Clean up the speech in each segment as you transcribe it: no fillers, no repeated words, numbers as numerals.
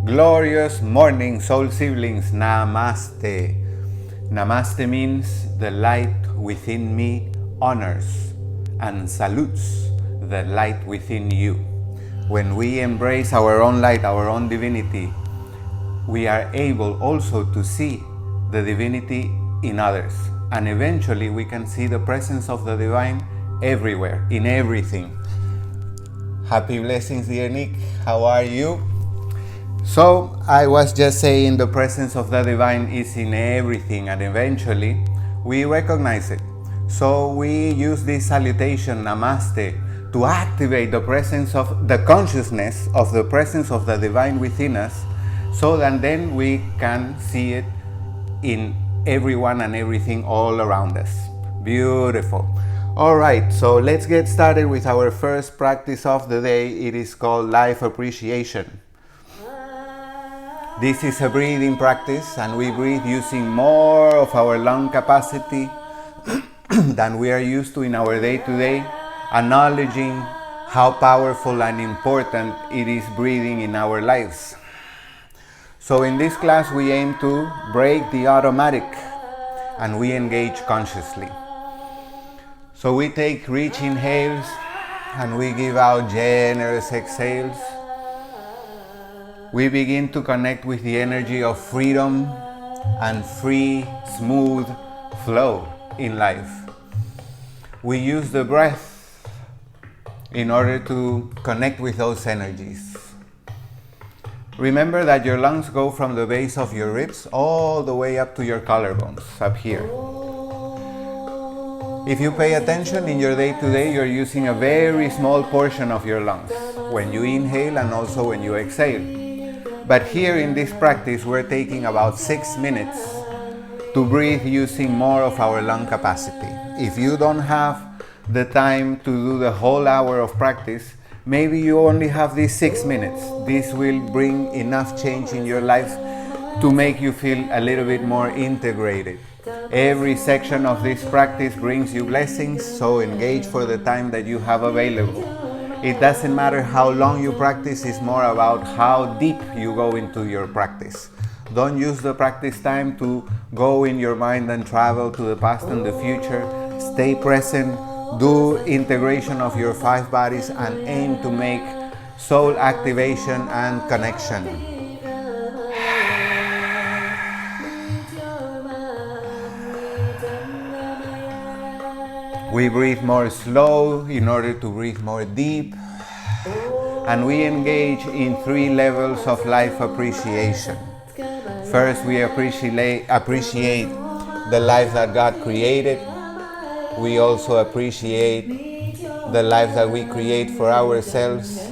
Glorious morning, soul siblings. Namaste. Namaste means the light within me honors and salutes the light within you. When we embrace our own light, our own divinity, we are able also to see the divinity in others. And eventually we can see the presence of the divine everywhere, in everything. Happy blessings, dear Nick. How are you? So I was just saying the presence of the divine is in everything, and eventually we recognize it. So we use this salutation, Namaste, to activate the presence of the consciousness of the presence of the divine within us, so that then we can see it in everyone and everything all around us. Beautiful. All right, so let's get started with our first practice of the day. It is called life appreciation. This is a breathing practice, and we breathe using more of our lung capacity than we are used to in our day-to-day, acknowledging how powerful and important it is breathing in our lives. So in this class we aim to break the automatic and we engage consciously. So we take rich inhales and we give out generous exhales. We begin to connect with the energy of freedom and free, smooth flow in life. We use the breath in order to connect with those energies. Remember that your lungs go from the base of your ribs all the way up to your collarbones, up here. If you pay attention in your day-to-day, you're using a very small portion of your lungs when you inhale and also when you exhale. But here in this practice, we're taking about 6 minutes to breathe using more of our lung capacity. If you don't have the time to do the whole hour of practice, maybe you only have these 6 minutes. This will bring enough change in your life to make you feel a little bit more integrated. Every section of this practice brings you blessings, so engage for the time that you have available. It doesn't matter how long you practice, it's more about how deep you go into your practice. Don't use the practice time to go in your mind and travel to the past and the future. Stay present, do integration of your 5 bodies, and aim to make soul activation and connection. We breathe more slow in order to breathe more deep, and we engage in 3 levels of life appreciation. First, we appreciate the life that God created. We also appreciate the life that we create for ourselves.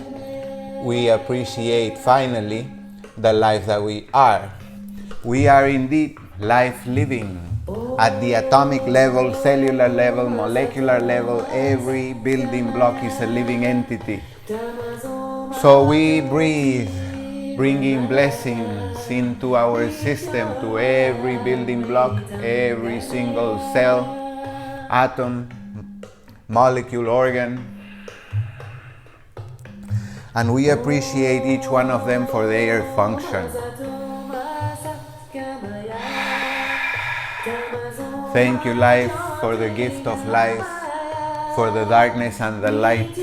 We appreciate, finally, the life that we are. We are indeed life living. At the atomic level, cellular level, molecular level, every building block is a living entity. So we breathe, bringing blessings into our system, to every building block, every single cell, atom, molecule, organ. And we appreciate each one of them for their function. Thank you, life, for the gift of life, for the darkness and the light.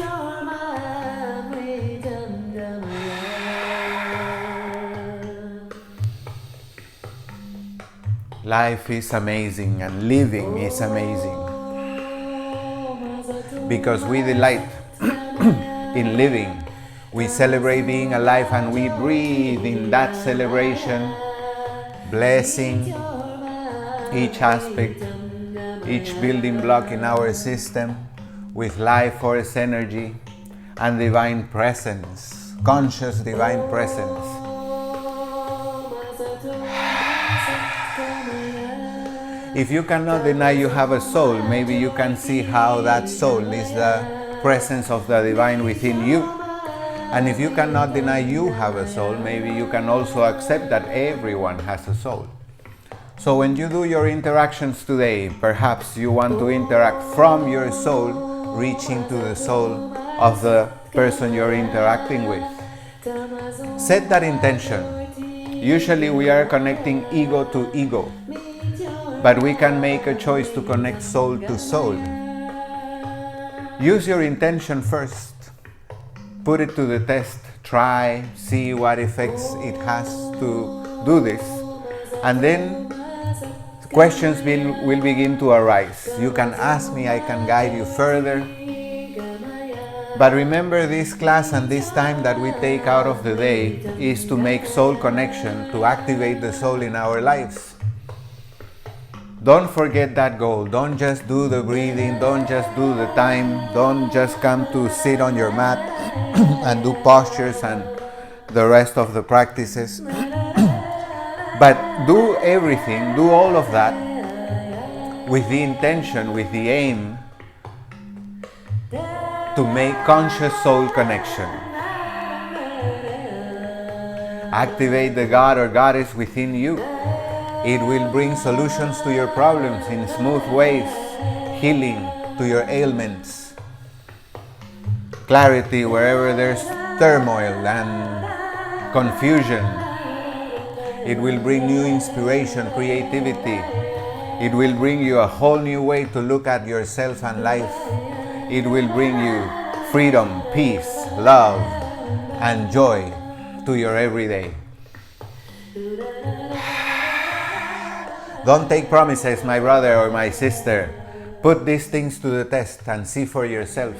Life is amazing and living is amazing, because we delight in living. We celebrate being alive and we breathe in that celebration, blessing each aspect, each building block in our system with life force energy and divine presence, conscious divine presence. If you cannot deny you have a soul, maybe you can see how that soul is the presence of the divine within you. And if you cannot deny you have a soul, maybe you can also accept that everyone has a soul. So when you do your interactions today, perhaps you want to interact from your soul, reaching to the soul of the person you're interacting with. Set that intention. Usually we are connecting ego to ego, but we can make a choice to connect soul to soul. Use your intention first. Put it to the test. Try, see what effects it has to do this. And then questions will begin to arise. You can ask me, I can guide you further. But remember, this class and this time that we take out of the day is to make soul connection, to activate the soul in our lives. Don't forget that goal. Don't just do the breathing, don't just do the time, don't just come to sit on your mat and do postures and the rest of the practices. But do everything, do all of that with the intention, with the aim to make conscious soul connection. Activate the God or Goddess within you. It will bring solutions to your problems in smooth ways, healing to your ailments, clarity wherever there's turmoil and confusion. It will bring new inspiration, creativity. It will bring you a whole new way to look at yourself and life. It will bring you freedom, peace, love, and joy to your everyday. Don't take promises, my brother or my sister. Put these things to the test and see for yourself.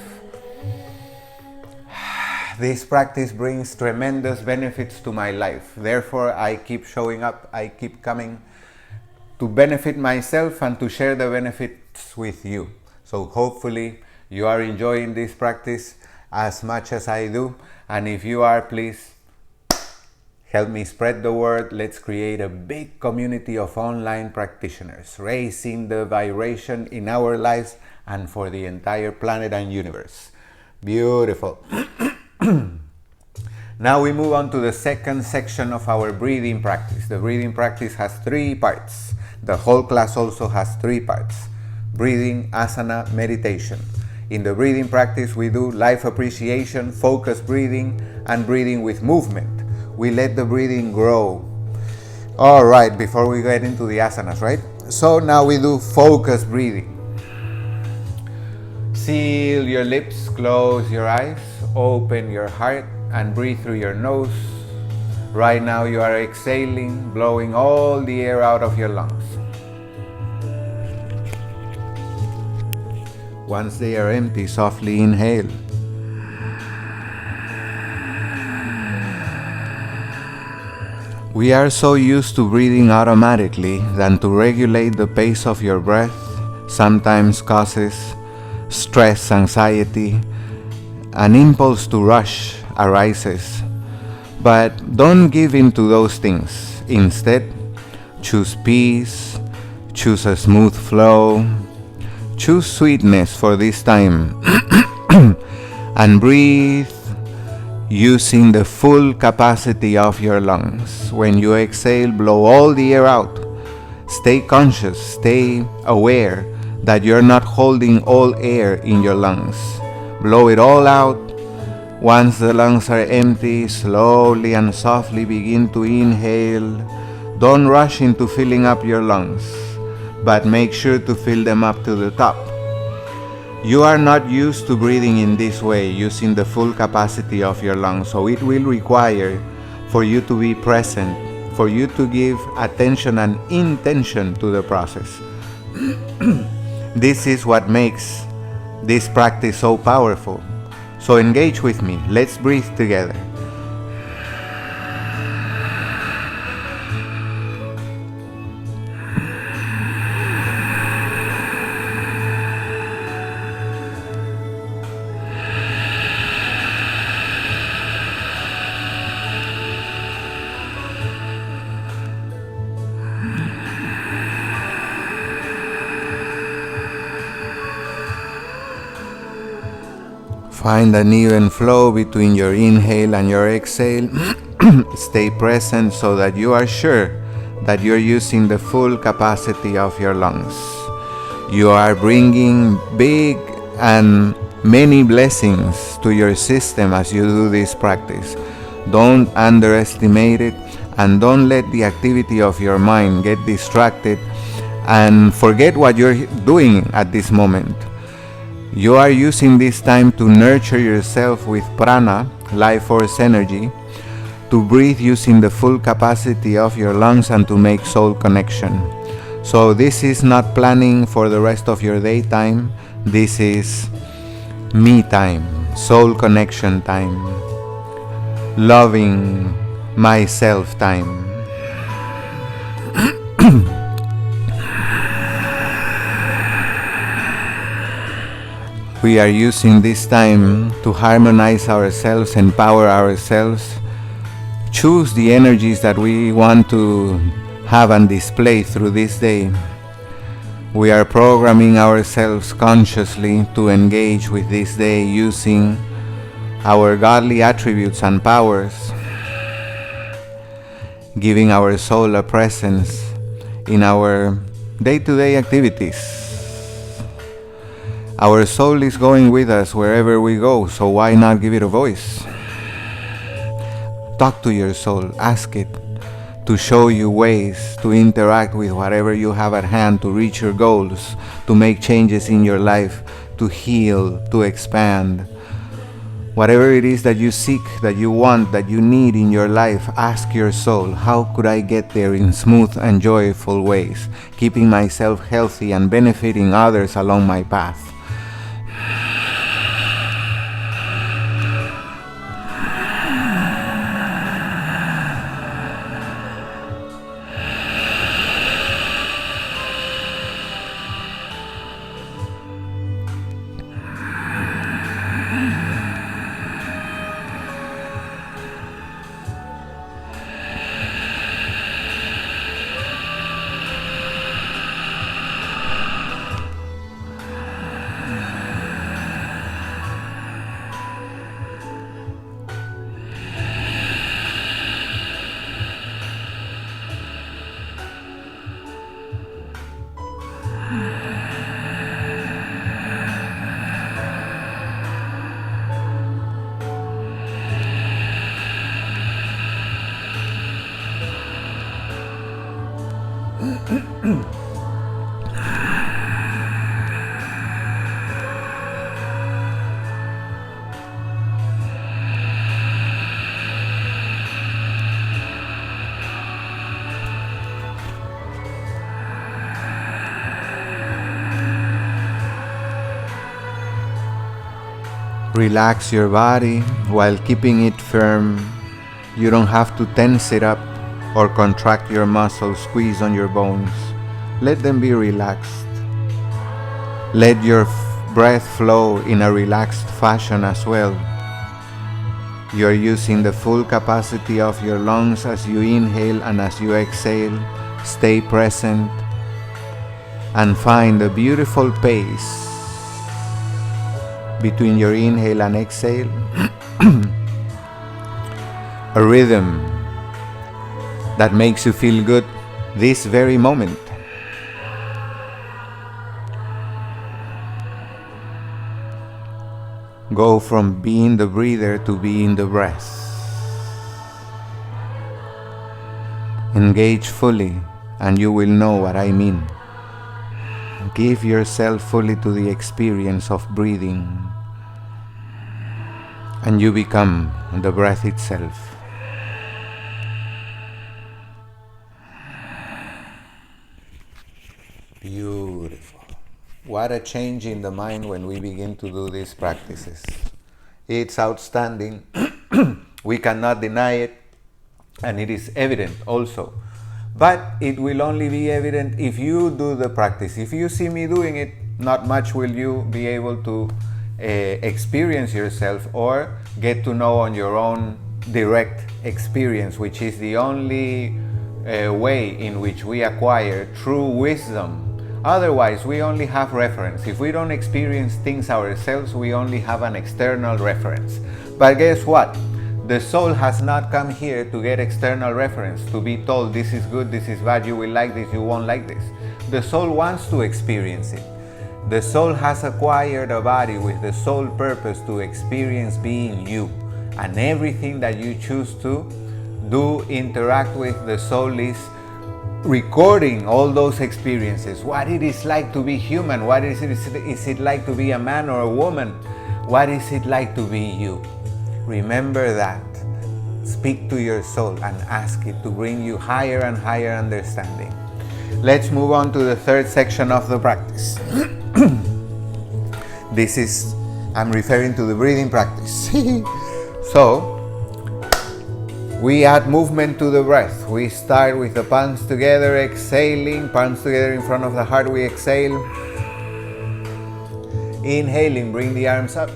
This practice brings tremendous benefits to my life. Therefore, I keep showing up, I keep coming to benefit myself and to share the benefits with you. So hopefully you are enjoying this practice as much as I do. And if you are, please help me spread the word. Let's create a big community of online practitioners, raising the vibration in our lives and for the entire planet and universe. Beautiful. Now we move on to the second section of our breathing practice. The breathing practice has 3 parts. The whole class also has 3 parts. Breathing, asana, meditation. In the breathing practice, we do life appreciation, focused breathing, and breathing with movement. We let the breathing grow. All right, before we get into the asanas, right? So now we do focused breathing. Seal your lips, close your eyes, open your heart, and breathe through your nose. Right now you are exhaling, blowing all the air out of your lungs. Once they are empty, softly inhale. We are so used to breathing automatically that to regulate the pace of your breath sometimes causes stress, anxiety, an impulse to rush arises. But don't give in to those things. Instead, choose peace, choose a smooth flow, choose sweetness for this time, and breathe using the full capacity of your lungs. When you exhale, blow all the air out. Stay conscious, stay aware that you're not holding all air in your lungs. Blow it all out. Once the lungs are empty, slowly and softly begin to inhale. Don't rush into filling up your lungs, but make sure to fill them up to the top. You are not used to breathing in this way, using the full capacity of your lungs, so it will require for you to be present, for you to give attention and intention to the process. This is what makes this practice so powerful. So engage with me. Let's breathe together. Find an even flow between your inhale and your exhale. Stay present so that you are sure that you're using the full capacity of your lungs. You are bringing big and many blessings to your system as you do this practice. Don't underestimate it, and don't let the activity of your mind get distracted and forget what you're doing at this moment. You are using this time to nurture yourself with prana, life force energy, to breathe using the full capacity of your lungs, and to make soul connection. So this is not planning for the rest of your daytime. This is me time, soul connection time, loving myself time. We are using this time to harmonize ourselves, empower ourselves, choose the energies that we want to have and display through this day. We are programming ourselves consciously to engage with this day using our godly attributes and powers, giving our soul a presence in our day-to-day activities. Our soul is going with us wherever we go, so why not give it a voice? Talk to your soul, ask it to show you ways to interact with whatever you have at hand to reach your goals, to make changes in your life, to heal, to expand. Whatever it is that you seek, that you want, that you need in your life, ask your soul, how could I get there in smooth and joyful ways, keeping myself healthy and benefiting others along my path? Relax your body while keeping it firm. You don't have to tense it up or contract your muscles, squeeze on your bones. Let them be relaxed. Let your breath flow in a relaxed fashion as well. You're using the full capacity of your lungs as you inhale and as you exhale. Stay present and find a beautiful pace between your inhale and exhale. A rhythm that makes you feel good this very moment. Go from being the breather to being the breath. Engage fully and you will know what I mean. Give yourself fully to the experience of breathing, and you become the breath itself. Beautiful. What a change in the mind when we begin to do these practices. It's outstanding. We cannot deny it, and it is evident also. But it will only be evident if you do the practice. If you see me doing it, not much will you be able to experience yourself or get to know on your own direct experience, which is the only way in which we acquire true wisdom. Otherwise, we only have reference. If we don't experience things ourselves, we only have an external reference. But guess what? The soul has not come here to get external reference, to be told this is good, this is bad, you will like this, you won't like this. The soul wants to experience it. The soul has acquired a body with the sole purpose to experience being you. And everything that you choose to do interact with, the soul is recording all those experiences. What it is like to be human, what is it like to be a man or a woman, what is it like to be you. Remember that. Speak to your soul and ask it to bring you higher and higher understanding. Let's move on to the third section of the practice. I'm referring to the breathing practice. So, we add movement to the breath. We start with the palms together, exhaling, palms together in front of the heart, we exhale. Inhaling, bring the arms up.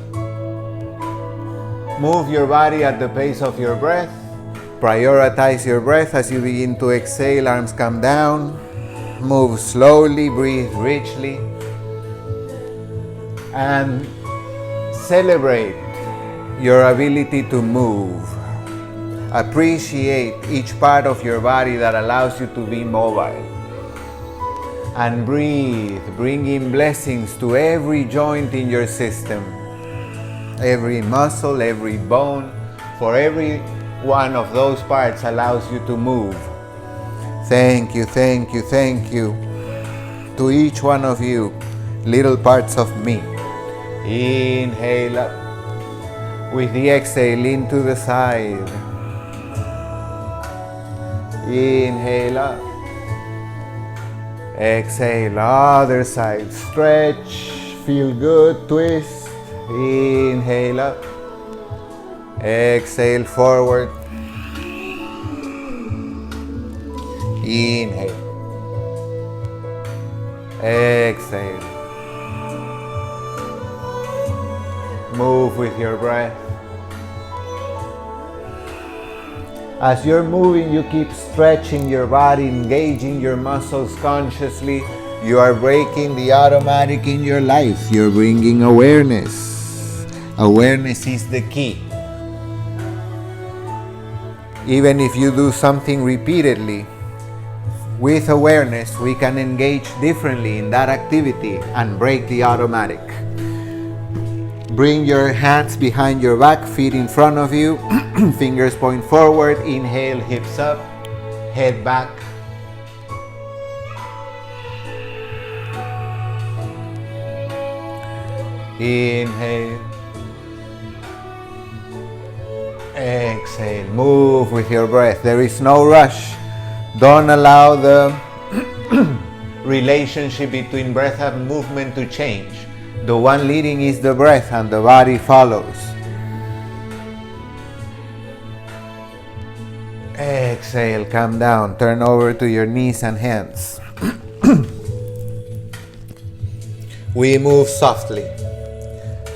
Move your body at the pace of your breath. Prioritize your breath as you begin to exhale, arms come down. Move slowly, breathe richly. And celebrate your ability to move. Appreciate each part of your body that allows you to be mobile. And breathe, bring in blessings to every joint in your system. Every muscle, every bone, for every one of those parts allows you to move. Thank you, thank you, thank you to each one of you, little parts of me. Inhale up. With the exhale, into the side. Inhale up. Exhale, other side. Stretch, feel good, twist. Inhale up. Exhale, forward. Inhale. Exhale. Move with your breath. As you're moving, you keep stretching your body, engaging your muscles consciously. You are breaking the automatic in your life. You're bringing awareness. Awareness is the key. Even if you do something repeatedly, with awareness, we can engage differently in that activity and break the automatic. Bring your hands behind your back, feet in front of you, fingers point forward. Inhale, hips up, head back. Inhale. Exhale. Move with your breath. There is no rush. Don't allow the relationship between breath and movement to change. The one leading is the breath and the body follows. Exhale, come down, turn over to your knees and hands. We move softly.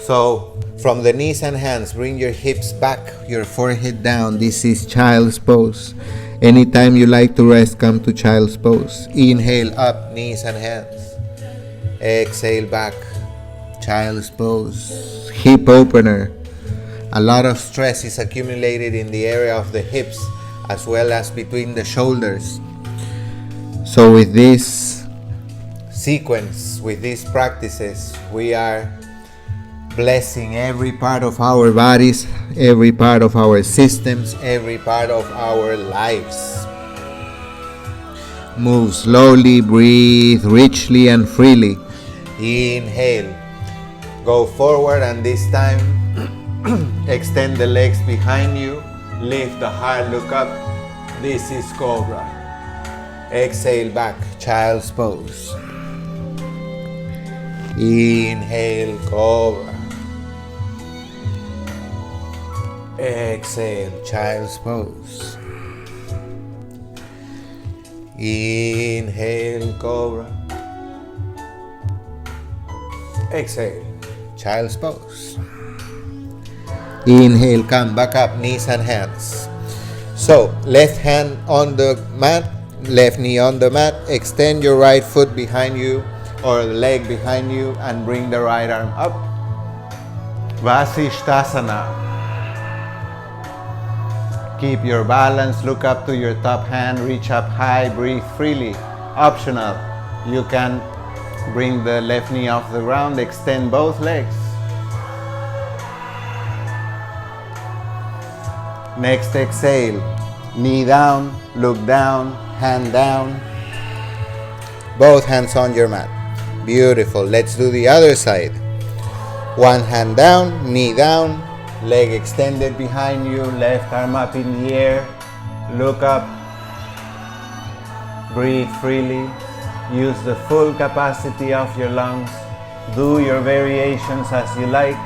So, from the knees and hands, bring your hips back, your forehead down. This is child's pose. Anytime you like to rest, come to child's pose. Inhale up, knees and hands. Exhale back, child's pose. Hip opener. A lot of stress is accumulated in the area of the hips as well as between the shoulders. So with this sequence, with these practices, we are blessing every part of our bodies, every part of our systems, every part of our lives. Move slowly, breathe richly and freely. Inhale. Go forward, and this time extend the legs behind you. Lift the heart, look up. This is Cobra. Exhale back, child's pose. Inhale, Cobra. Exhale, child's pose. Inhale, Cobra. Exhale, child's pose. Inhale, come back up, knees and hands. So, left hand on the mat, left knee on the mat. Extend your right foot behind you or leg behind you and bring the right arm up. Vasishtasana. Keep your balance, look up to your top hand, reach up high, breathe freely. Optional, you can bring the left knee off the ground, extend both legs. Next exhale, knee down, look down, hand down. Both hands on your mat. Beautiful. Let's do the other side. One hand down, knee down, leg extended behind you, left arm up in the air. Look up. Breathe freely. Use the full capacity of your lungs. Do your variations as you like.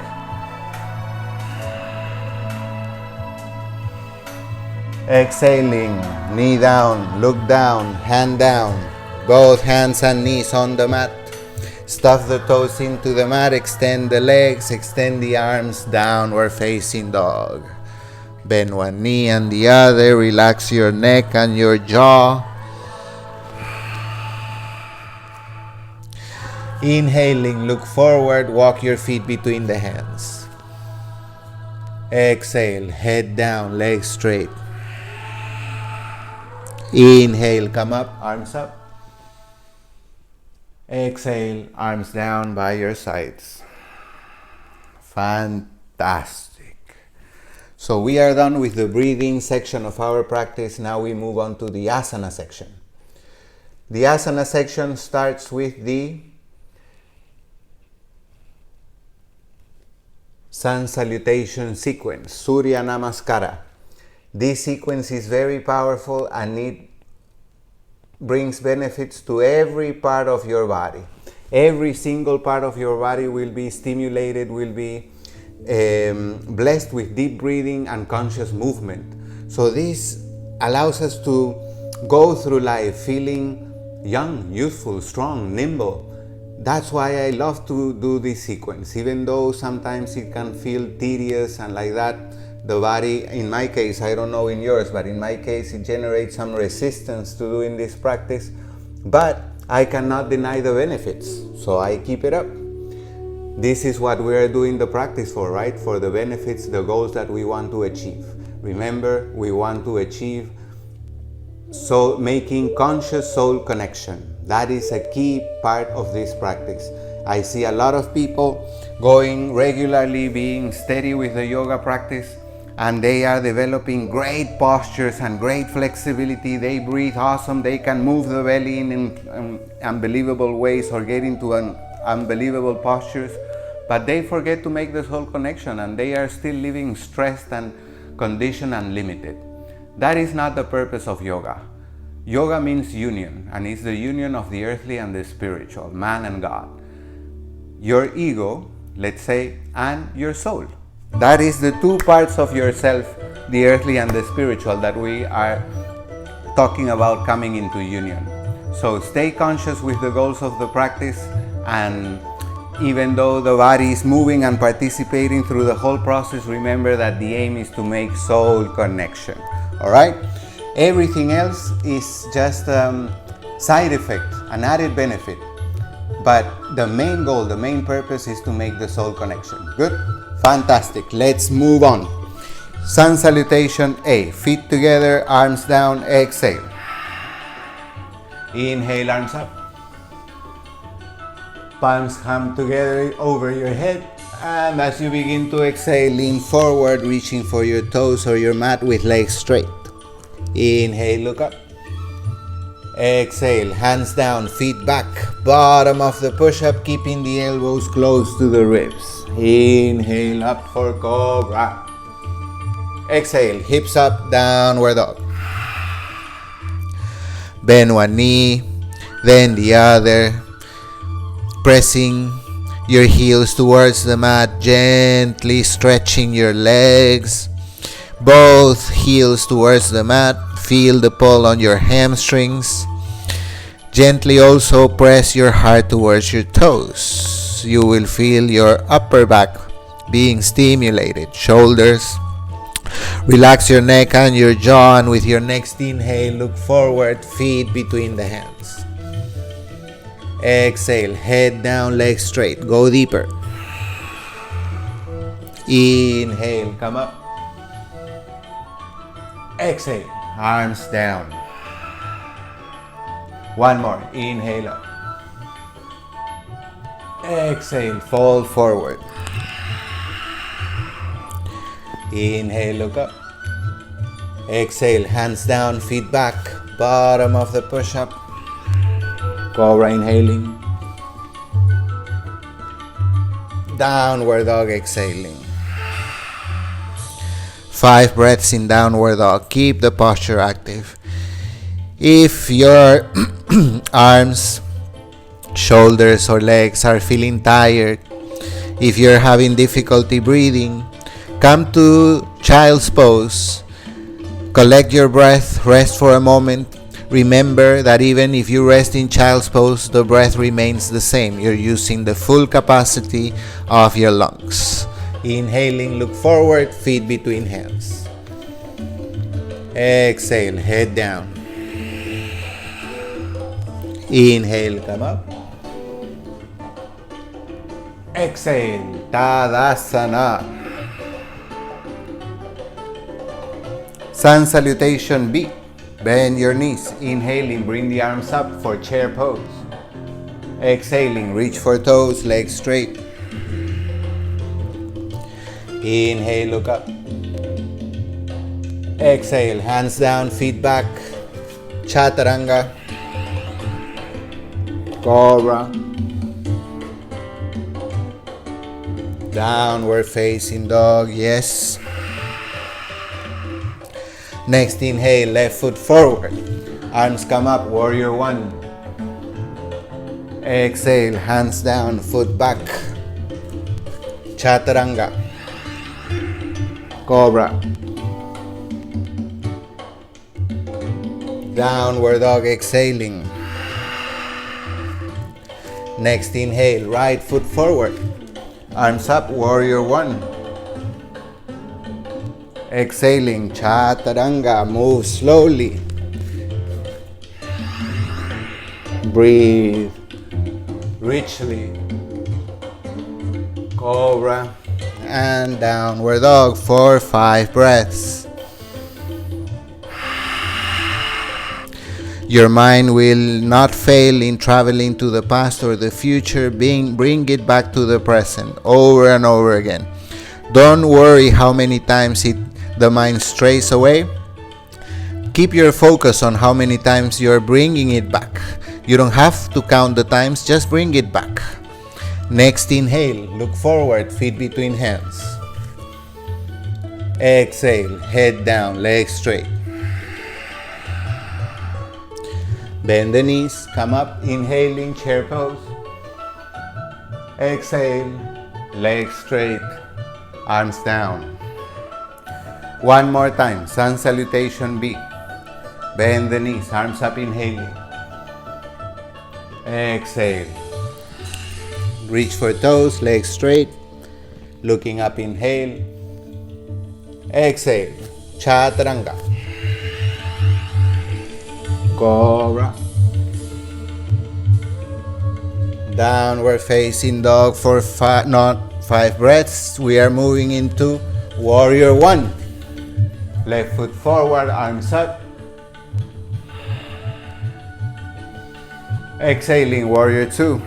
Exhaling, knee down, look down, hand down. Both hands and knees on the mat. Stuff the toes into the mat, extend the legs, extend the arms, downward facing dog. Bend one knee and the other, relax your neck and your jaw. Inhaling, look forward, walk your feet between the hands. Exhale, head down, legs straight. Inhale, come up, arms up. Exhale, arms down by your sides. Fantastic. So we are done with the breathing section of our practice. Now we move on to the asana section. The asana section starts with the sun salutation sequence, Surya Namaskara. This sequence is very powerful and it brings benefits to every part of your body. Every single part of your body will be stimulated, will be blessed with deep breathing and conscious movement. So this allows us to go through life feeling young, youthful, strong, nimble. That's why I love to do this sequence, even though sometimes it can feel tedious and like that. The body, in my case, I don't know in yours, but in my case it generates some resistance to doing this practice, but I cannot deny the benefits, so I keep it up. This is what we are doing the practice for, right? For the benefits, the goals that we want to achieve. Remember, we want to achieve making conscious soul connection. That is a key part of this practice. I see a lot of people going regularly, being steady with the yoga practice, and they are developing great postures and great flexibility. They breathe awesome. They can move the belly in unbelievable ways or get into unbelievable postures, but they forget to make the soul connection and they are still living stressed and conditioned and limited. That is not the purpose of yoga. Yoga means union, and it's the union of the earthly and the spiritual, man and God. Your ego, let's say, and your soul. That is the two parts of yourself, the earthly and the spiritual, that we are talking about coming into union. So stay conscious with the goals of the practice, and even though the body is moving and participating through the whole process, remember that the aim is to make soul connection. All right? Everything else is just side effect, an added benefit. But the main goal, the main purpose is to make the soul connection. Good? Fantastic. Let's move on. Sun salutation A. Feet together, arms down, exhale. Inhale, arms up. Palms come together over your head. And as you begin to exhale, lean forward, reaching for your toes or your mat with legs straight. Inhale, look up. Exhale, hands down, feet back, bottom of the push-up, keeping the elbows close to the ribs. Inhale, up for cobra. Exhale, hips up, downward dog. Bend one knee, then the other, pressing your heels towards the mat, gently stretching your legs. Both heels towards the mat. Feel the pull on your hamstrings. Gently also press your heart towards your toes. You will feel your upper back being stimulated. Shoulders. Relax your neck and your jaw, and with your next inhale, look forward, feet between the hands. Exhale, head down, legs straight. Go deeper. Inhale, come up. Exhale, arms down. One more. Inhale up. Exhale, fold forward. Inhale, look up. Exhale, hands down, feet back, bottom of the push-up. Cobra inhaling. Downward dog exhaling. 5 breaths in downward dog. Keep the posture active. If your arms, shoulders or legs are feeling tired, if you're having difficulty breathing, come to child's pose. Collect your breath, rest for a moment. Remember that even if you rest in child's pose, the breath remains the same. You're using the full capacity of your lungs. Inhaling, look forward, feet between hands. Exhale, head down. Inhale, come up. Exhale, Tadasana. Sun salutation B. Bend your knees. Inhaling, bring the arms up for chair pose. Exhaling, reach for toes, legs straight. Inhale, look up. Exhale, hands down, feet back. Chaturanga. Cobra. Downward facing dog, yes. Next inhale, left foot forward. Arms come up, warrior one. Exhale, hands down, foot back. Chaturanga. Cobra. Downward dog exhaling. Next inhale, right foot forward. Arms up, warrior one. Exhaling, Chaturanga, move slowly. Breathe richly. Cobra and downward dog for 5 breaths. Your mind will not fail in traveling to the past or the future. Bring it back to the present over and over again. Don't worry how many times the mind strays away. Keep your focus on how many times you're bringing it back. You don't have to count the times, just bring it back. Next inhale, look forward, feet between hands. Exhale, head down, legs straight. Bend the knees, come up, inhaling, chair pose. Exhale, legs straight, arms down. One more time, sun salutation B. Bend the knees, arms up, inhaling. Exhale. Reach for toes, legs straight. Looking up, inhale. Exhale. Chaturanga. Cobra. Downward facing dog for 5 breaths. We are moving into warrior one. Left foot forward, arms up. Exhaling, warrior two.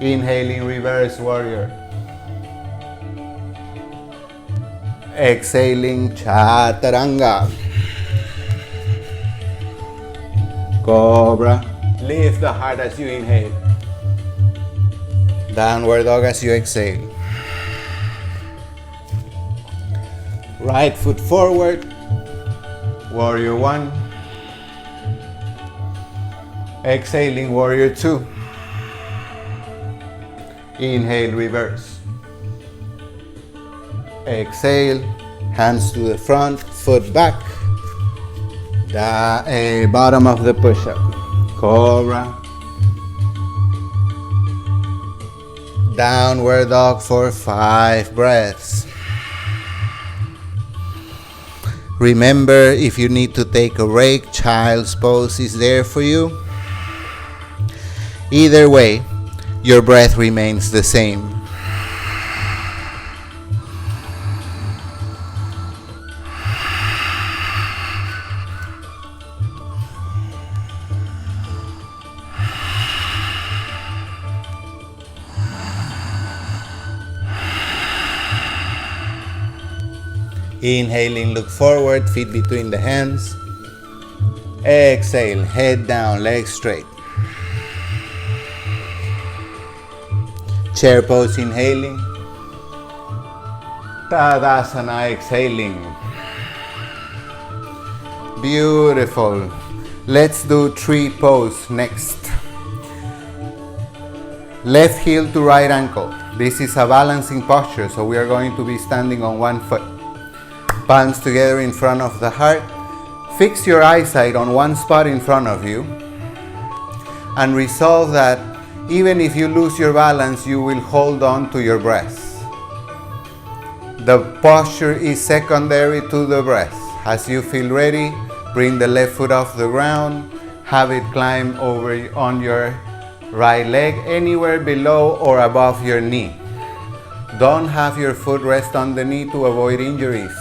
Inhaling, reverse warrior. Exhaling, Chaturanga. Cobra. Lift the heart as you inhale. Downward dog as you exhale. Right foot forward. Warrior one. Exhaling, warrior two. Inhale, reverse. Exhale, hands to the front, foot back. Bottom of the push-up. Cobra. Downward dog for 5 breaths. Remember, if you need to take a break, child's pose is there for you. Either way, your breath remains the same. Inhaling, look forward, feet between the hands. Exhale, head down, legs straight. Chair pose, inhaling. Tadasana, exhaling. Beautiful. Let's do tree pose next. Left heel to right ankle. This is a balancing posture, so we are going to be standing on one foot. Palms together in front of the heart. Fix your eyesight on one spot in front of you and resolve that even if you lose your balance, you will hold on to your breath. The posture is secondary to the breath. As you feel ready, bring the left foot off the ground, have it climb over on your right leg, anywhere below or above your knee. Don't have your foot rest on the knee to avoid injuries.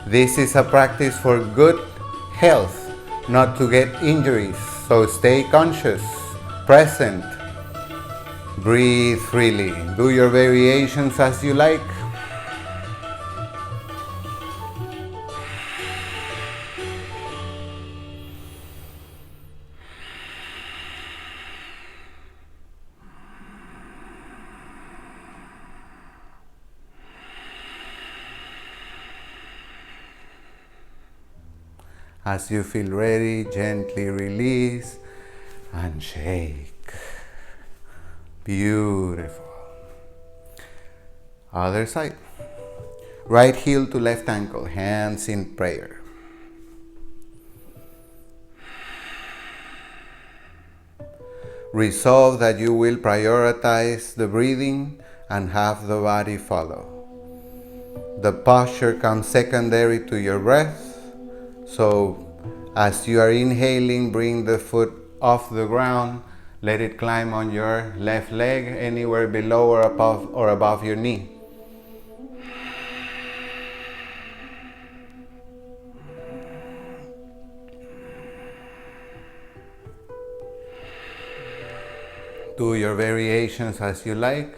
This is a practice for good health, not to get injuries. So stay conscious, present. Breathe freely. Do your variations as you like. As you feel ready, gently release and shake. Beautiful. Other side. Right heel to left ankle, hands in prayer. Resolve that you will prioritize the breathing and have the body follow. The posture comes secondary to your breath. So as you are inhaling, bring the foot off the ground. Let it climb on your left leg, anywhere below or above your knee. Do your variations as you like.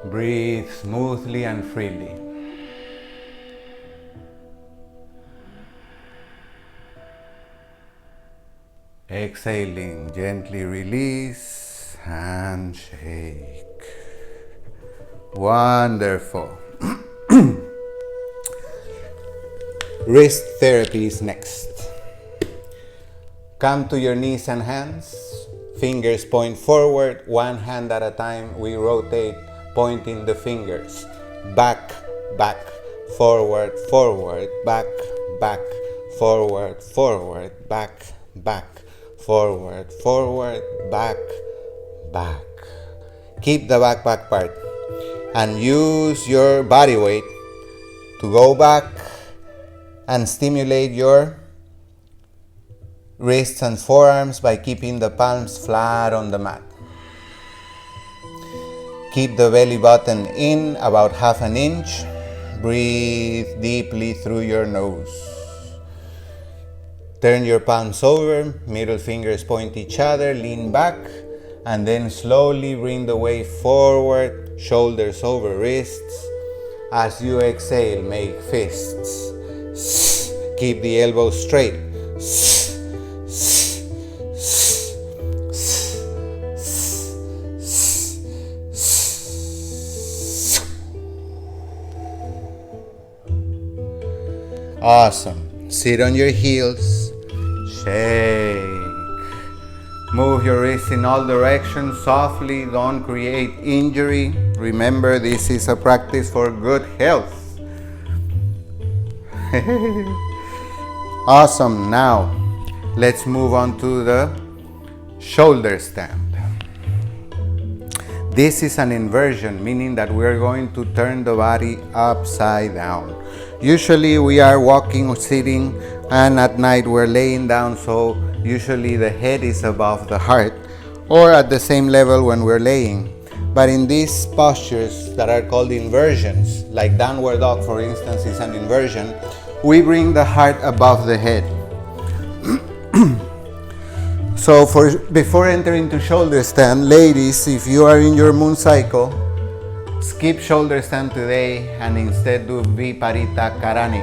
Breathe smoothly and freely. Exhaling, gently release and shake. Wonderful. Wrist therapy is next. Come to your knees and hands. Fingers point forward, one hand at a time. We rotate, pointing the fingers. Back, back, forward, forward, back, back, forward, forward, back, back, forward, forward, back, back. Keep the back part and use your body weight to go back and stimulate your wrists and forearms by keeping the palms flat on the mat. Keep the belly button in about half an inch. Breathe deeply through your nose. Turn your palms over, middle fingers point each other, lean back, and then slowly bring the weight forward, shoulders over wrists. As you exhale, make fists. Keep the elbows straight. Awesome. Sit on your heels. Shake. Move your wrists in all directions softly. Don't create injury. Remember, this is a practice for good health. Awesome. Now, let's move on to the shoulder stand. This is an inversion, meaning that we're going to turn the body upside down. Usually we are walking or sitting, and at night we're laying down, so usually the head is above the heart or at the same level when we're laying. But in these postures that are called inversions, like downward dog for instance is an inversion, we bring the heart above the head. So before entering to shoulder stand, ladies, if you are in your moon cycle, skip shoulder stand today and instead do Viparita Karani.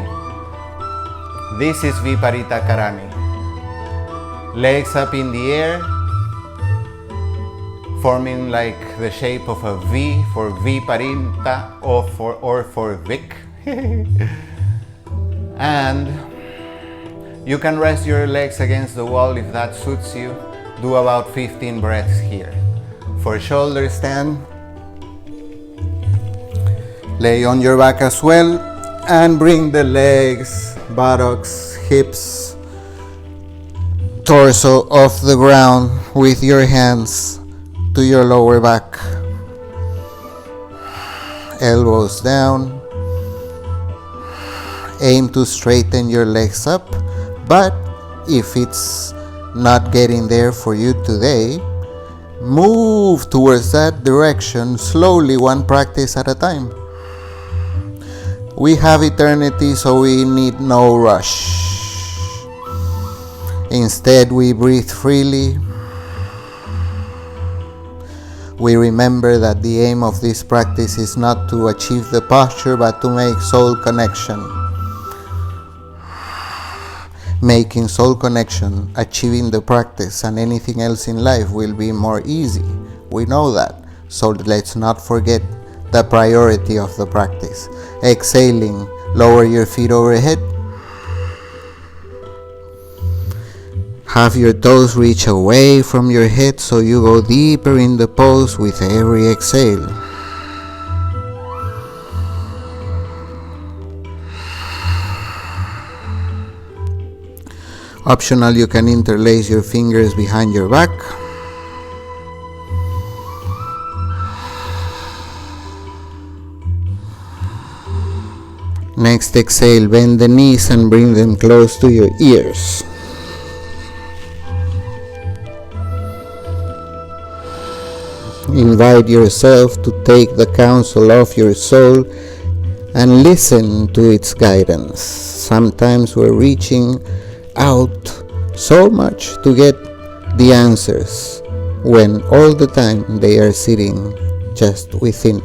This is Viparita Karani. Legs up in the air, forming like the shape of a V for Viparita or for Vic. And you can rest your legs against the wall if that suits you. Do about 15 breaths here. For shoulder stand, lay on your back as well and bring the legs, buttocks, hips, torso off the ground with your hands to your lower back. Elbows down. Aim to straighten your legs up, but if it's not getting there for you today, move towards that direction slowly, one practice at a time. We have eternity, so we need no rush. Instead, we breathe freely. We remember that the aim of this practice is not to achieve the posture, but to make soul connection. Making soul connection, achieving the practice, and anything else in life will be more easy. We know that. So let's not forget the priority of the practice. Exhaling, lower your feet overhead. Have your toes reach away from your head so you go deeper in the pose with every exhale. Optional, you can interlace your fingers behind your back. Next exhale, bend the knees and bring them close to your ears. Invite yourself to take the counsel of your soul and listen to its guidance. Sometimes we're reaching out so much to get the answers when all the time they are sitting just within.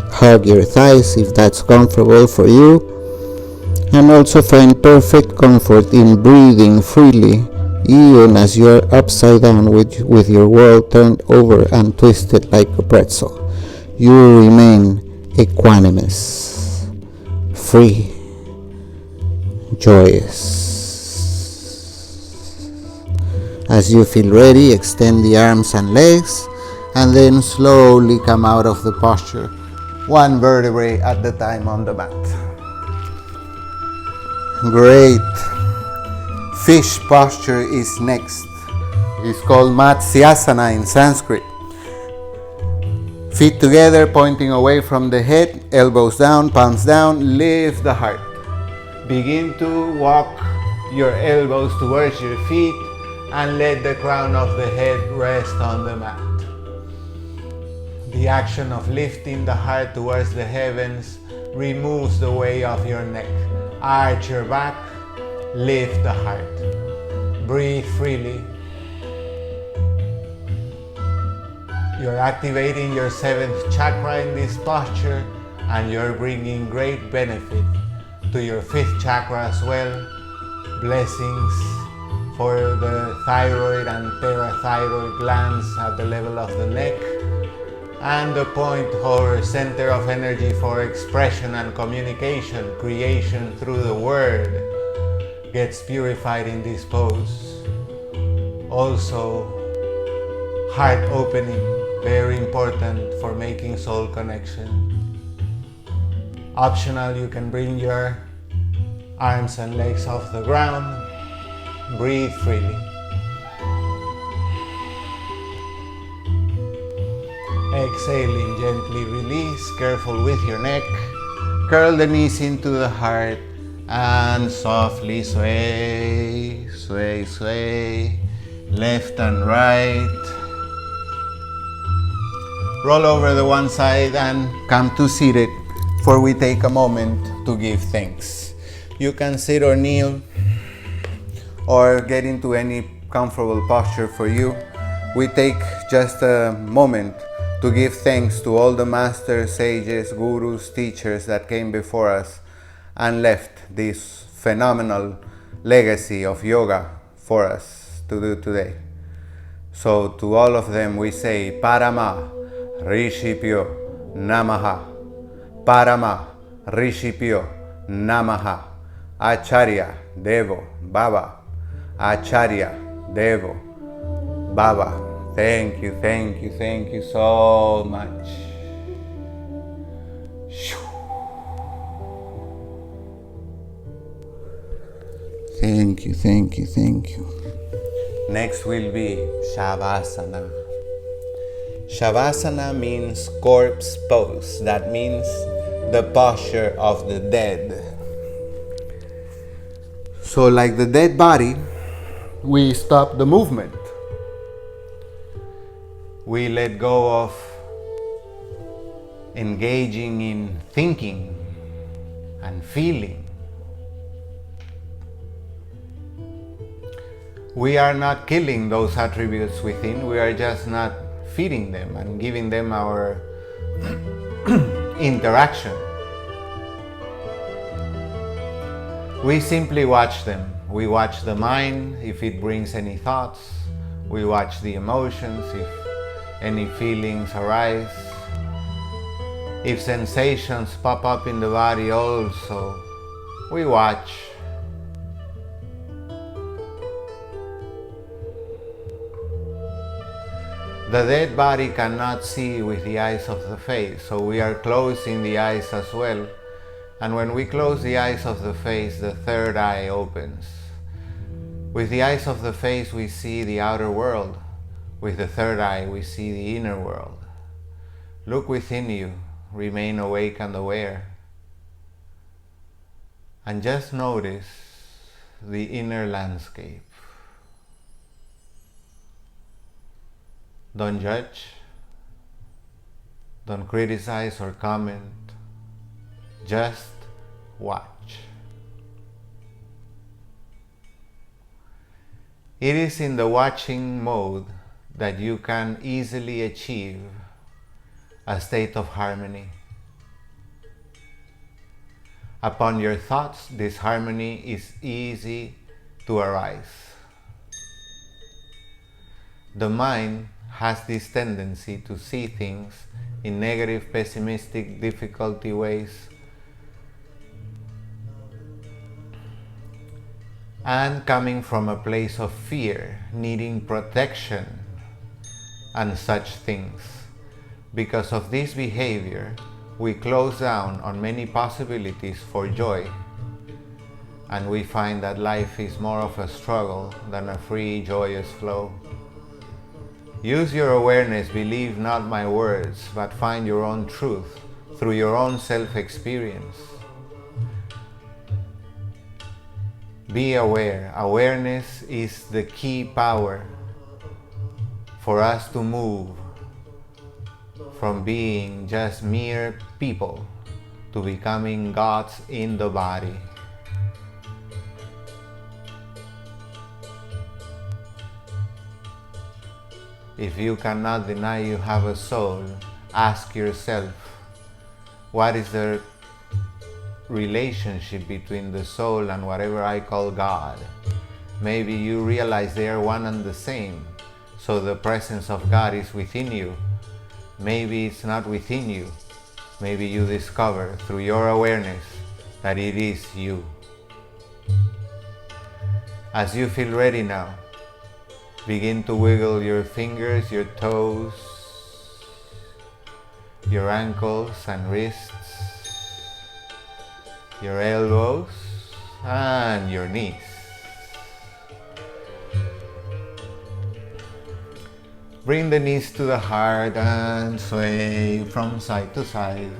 Hug your thighs if that's comfortable for you, and also find perfect comfort in breathing freely even as you are upside down with your world turned over and twisted like a pretzel. You remain equanimous, free, joyous. As you feel ready, extend the arms and legs and then slowly come out of the posture, one vertebrae at the time on the mat. Great. Fish posture is next. It's called Asana in Sanskrit. Feet together, pointing away from the head, elbows down, palms down, lift the heart. Begin to walk your elbows towards your feet and let the crown of the head rest on the mat. The action of lifting the heart towards the heavens removes the weight of your neck. Arch your back, lift the heart. Breathe freely. You're activating your 7th chakra in this posture, and you're bringing great benefit to your 5th chakra as well. Blessings for the thyroid and parathyroid glands at the level of the neck, and the point or center of energy for expression and communication, creation through the word, gets purified in this pose. Also, heart opening, very important for making soul connection. Optional, you can bring your arms and legs off the ground. Breathe freely. Exhaling, gently release, careful with your neck. Curl the knees into the heart and softly sway, sway, sway, left and right. Roll over the one side and come to seated, for we take a moment to give thanks. You can sit or kneel, or get into any comfortable posture for you. We take just a moment to give thanks to all the masters, sages, gurus, teachers that came before us and left this phenomenal legacy of yoga for us to do today. So to all of them we say Parama Rishipyo Namaha. Parama Rishipyo Namaha. Acharya Devo Baba. Acharya Devo Baba. Thank you, thank you, thank you so much. Thank you, thank you, thank you. Next will be Shavasana. Shavasana means corpse pose. That means the posture of the dead. So like the dead body, we stop the movement. We let go of engaging in thinking and feeling. We are not killing those attributes within, we are just not feeding them and giving them our interaction. We simply watch them. We watch the mind, if it brings any thoughts. We watch the emotions, if any feelings arise. If sensations pop up in the body also, we watch. The dead body cannot see with the eyes of the face, so we are closing the eyes as well. And when we close the eyes of the face, the third eye opens. With the eyes of the face, we see the outer world. With the third eye, we see the inner world. Look within you, remain awake and aware. And just notice the inner landscape. Don't judge, don't criticize or comment, just watch. It is in the watching mode that you can easily achieve a state of harmony. Upon your thoughts, this harmony is easy to arise. The mind has this tendency to see things in negative, pessimistic, difficulty ways, and coming from a place of fear, needing protection and such things. Because of this behavior, we close down on many possibilities for joy, and we find that life is more of a struggle than a free, joyous flow. Use your awareness, believe not my words, but find your own truth through your own self-experience. Be aware. Awareness is the key power for us to move from being just mere people to becoming gods in the body. If you cannot deny you have a soul, ask yourself, what is the relationship between the soul and whatever I call God? Maybe you realize they are one and the same, so the presence of God is within you. Maybe it's not within you. Maybe you discover through your awareness that it is you. As you feel ready now, begin to wiggle your fingers, your toes, your ankles and wrists, your elbows and your knees. Bring the knees to the heart and sway from side to side.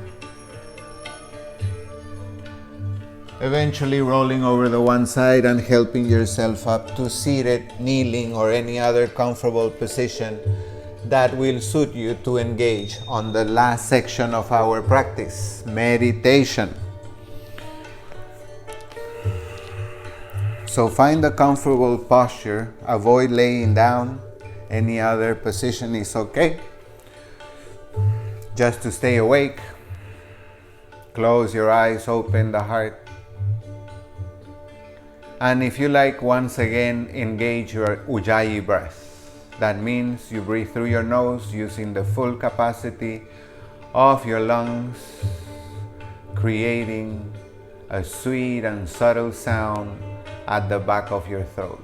Eventually rolling over the one side and helping yourself up to seated, kneeling, or any other comfortable position that will suit you to engage on the last section of our practice, meditation. So find a comfortable posture, avoid laying down, any other position is okay. Just to stay awake, close your eyes, open the heart. And if you like, once again, engage your Ujjayi breath. That means you breathe through your nose using the full capacity of your lungs, creating a sweet and subtle sound at the back of your throat.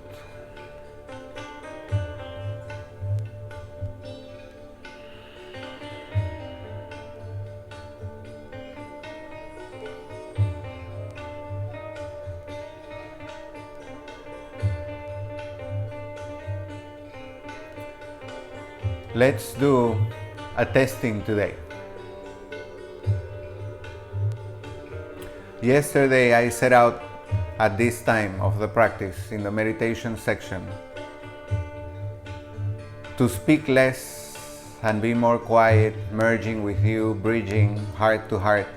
Let's do a testing today. Yesterday I set out at this time of the practice in the meditation section to speak less and be more quiet, merging with you, bridging heart to heart,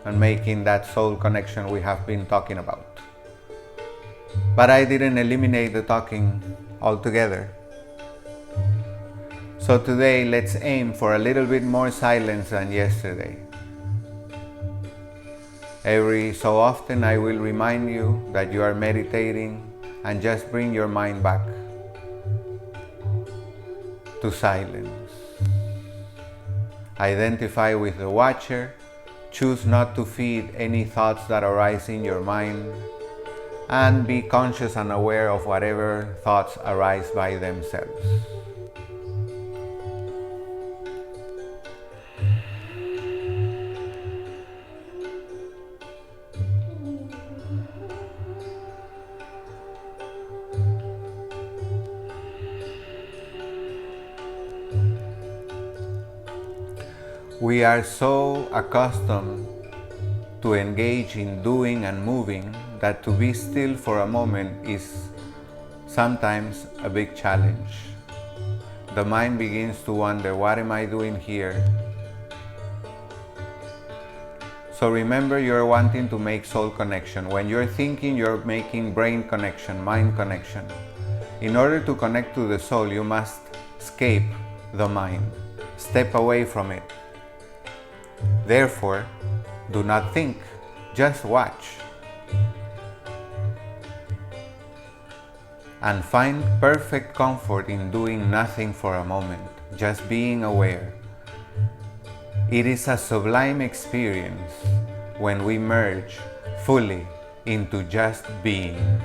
and making that soul connection we have been talking about. But I didn't eliminate the talking altogether. So today, let's aim for a little bit more silence than yesterday. Every so often, I will remind you that you are meditating and just bring your mind back to silence. Identify with the watcher. Choose not to feed any thoughts that arise in your mind, and be conscious and aware of whatever thoughts arise by themselves. We are so accustomed to engage in doing and moving that to be still for a moment is sometimes a big challenge. The mind begins to wonder, what am I doing here? So remember, you're wanting to make soul connection. When you're thinking, you're making brain connection, mind connection. In order to connect to the soul, you must escape the mind, step away from it. Therefore, do not think, just watch. And find perfect comfort in doing nothing for a moment, just being aware. It is a sublime experience when we merge fully into just being.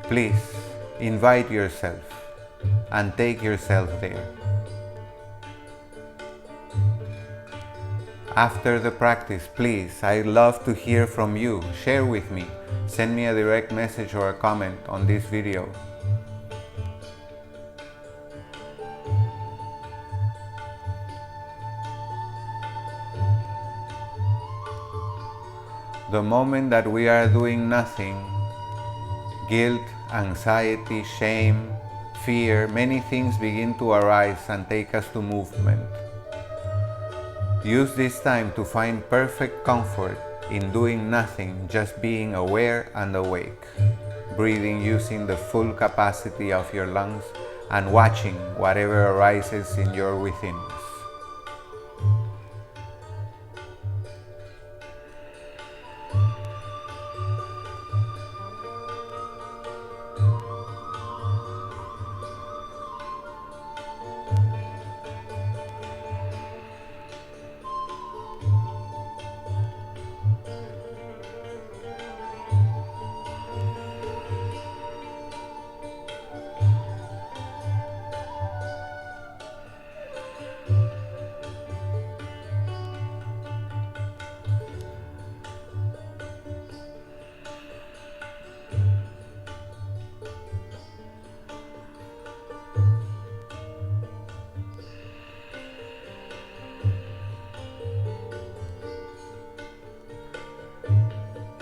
Please invite yourself and take yourself there. After the practice, please, I'd love to hear from you. Share with me. Send me a direct message or a comment on this video. The moment that we are doing nothing, guilt, anxiety, shame, fear, many things begin to arise and take us to movement. Use this time to find perfect comfort in doing nothing, just being aware and awake, breathing using the full capacity of your lungs and watching whatever arises in your within.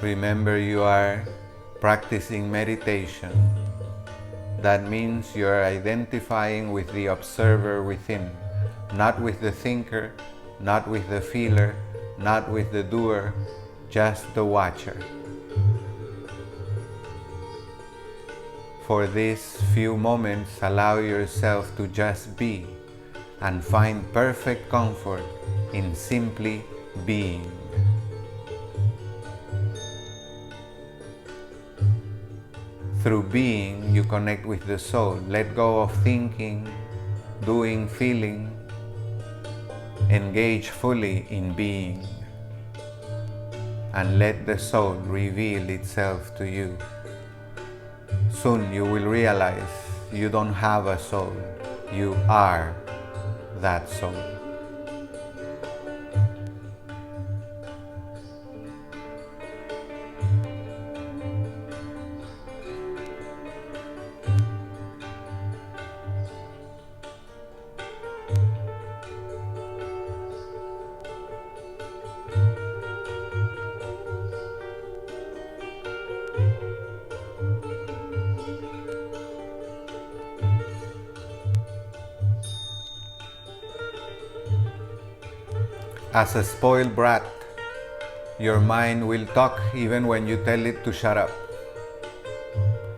Remember, you are practicing meditation. That means you are identifying with the observer within, not with the thinker, not with the feeler, not with the doer, just the watcher. for these few moments, allow yourself to just be and find perfect comfort in simply being. Through being, you connect with the soul. Let go of thinking, doing, feeling. Engage fully in being. And let the soul reveal itself to you. Soon you will realize you don't have a soul. You are that soul. As a spoiled brat, your mind will talk even when you tell it to shut up.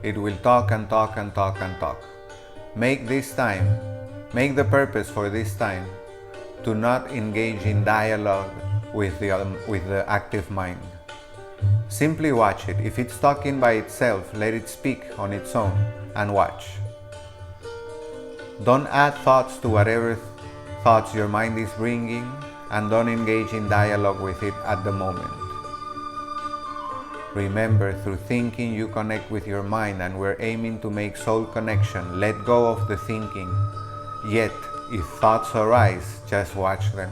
It will talk and talk and talk and talk. Make the purpose for this time to not engage in dialogue with the active mind. Simply watch it. If it's talking by itself, let it speak on its own and watch. Don't add thoughts to whatever thoughts your mind is bringing, and don't engage in dialogue with it at the moment. Remember, through thinking you connect with your mind, and we're aiming to make soul connection. Let go of the thinking. Yet, if thoughts arise, just watch them.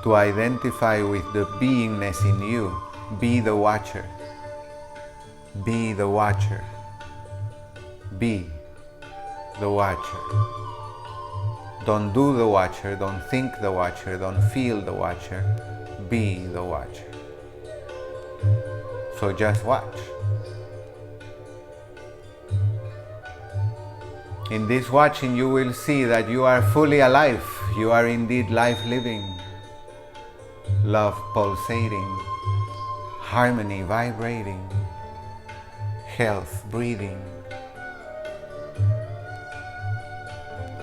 To identify with the beingness in you, be the watcher. Be the watcher. Be the watcher. Don't do the watcher, don't think the watcher, don't feel the watcher. Be the watcher. So just watch. In this watching, you will see that you are fully alive. You are indeed life living, love pulsating, harmony vibrating, health breathing,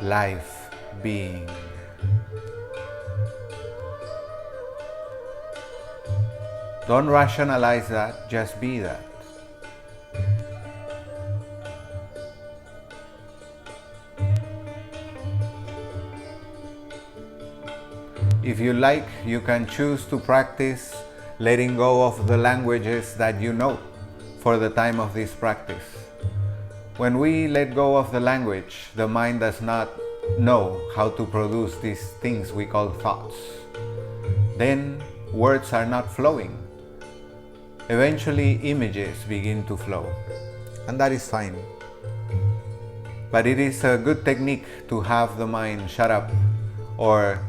life being. Don't rationalize that, just be that. If you like, you can choose to practice letting go of the languages that you know for the time of this practice. When we let go of the language, the mind does not know how to produce these things we call thoughts. Then words are not flowing. Eventually images begin to flow, and that is fine. But it is a good technique to have the mind shut up or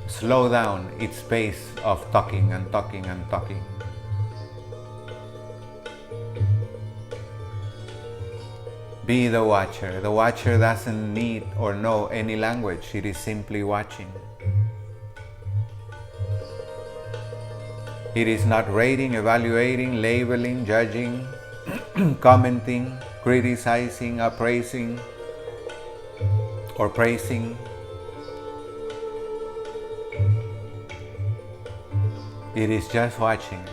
slow down its pace of talking and talking and talking. Be the watcher. The watcher doesn't need or know any language. It is simply watching. It is not rating, evaluating, labeling, judging, commenting, criticizing, appraising, or praising. It is just watching.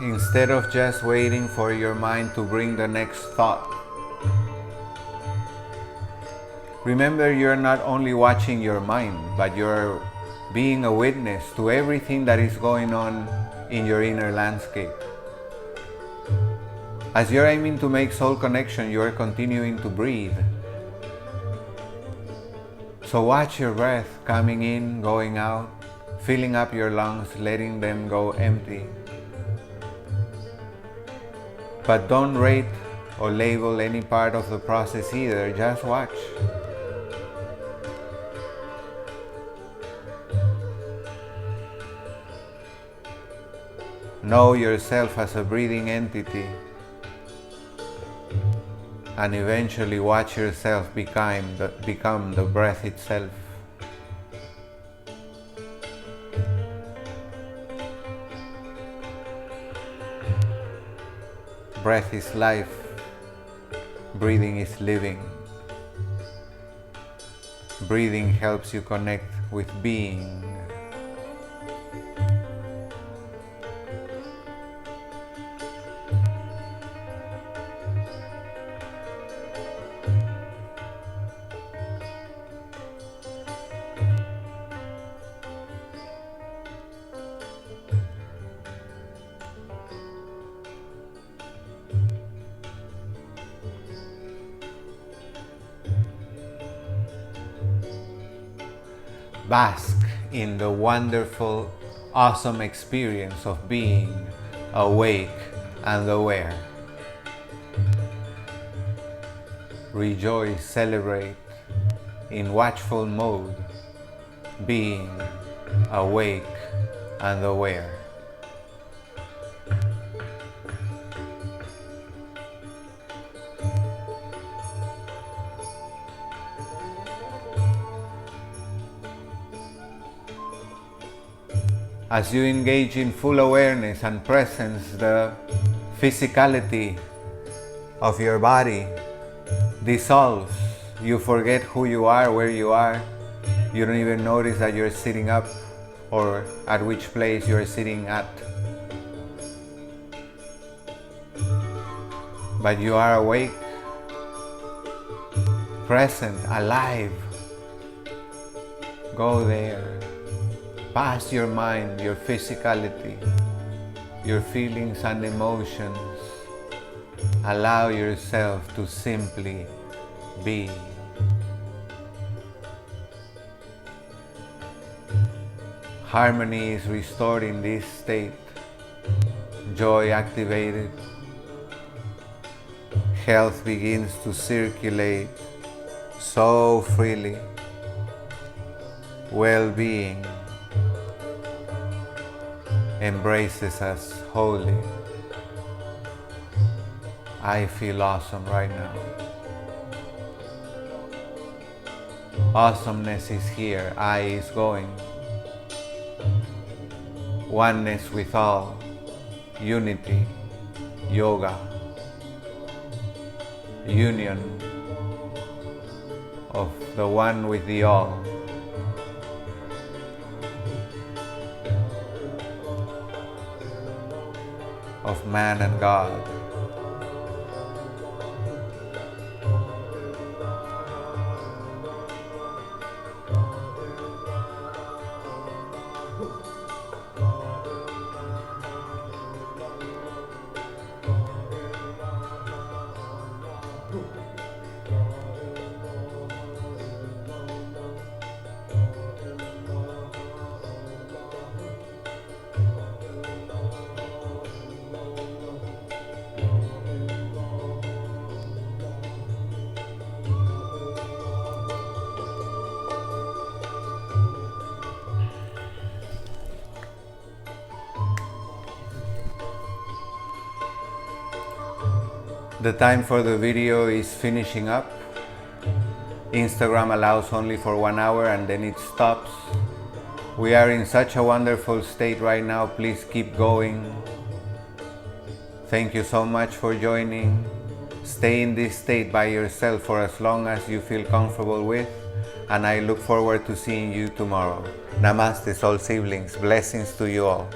Instead of just waiting for your mind to bring the next thought, Remember, you're not only watching your mind, but you're being a witness to everything that is going on in your inner landscape. As you're aiming to make soul connection, you're continuing to breathe. So watch your breath coming in, going out, filling up your lungs, letting them go empty. But don't rate or label any part of the process either, just watch. Know yourself as a breathing entity, and eventually watch yourself become the breath itself. Breath is life, breathing is living. Breathing helps you connect with being. Bask in the wonderful, awesome experience of being awake and aware. Rejoice, celebrate in watchful mode, being awake and aware. As you engage in full awareness and presence, the physicality of your body dissolves. You forget who you are, where you are. You don't even notice that you're sitting up or at which place you're sitting at. But you are awake, present, alive. Go there. Past your mind, your physicality, your feelings and emotions. Allow yourself to simply be. Harmony is restored in this state. Joy activated. Health begins to circulate so freely. Well-being embraces us wholly. I feel awesome right now. Awesomeness is here. I is going. Oneness with all. Unity. Yoga. Union of the one with the all. Of man and God. The time for the video is finishing up. Instagram allows only for 1 hour and then it stops. We are in such a wonderful state right now. Please keep going. Thank you so much for joining. Stay in this state by yourself for as long as you feel comfortable with, and I look forward to seeing you tomorrow. Namaste, soul siblings. Blessings to you all.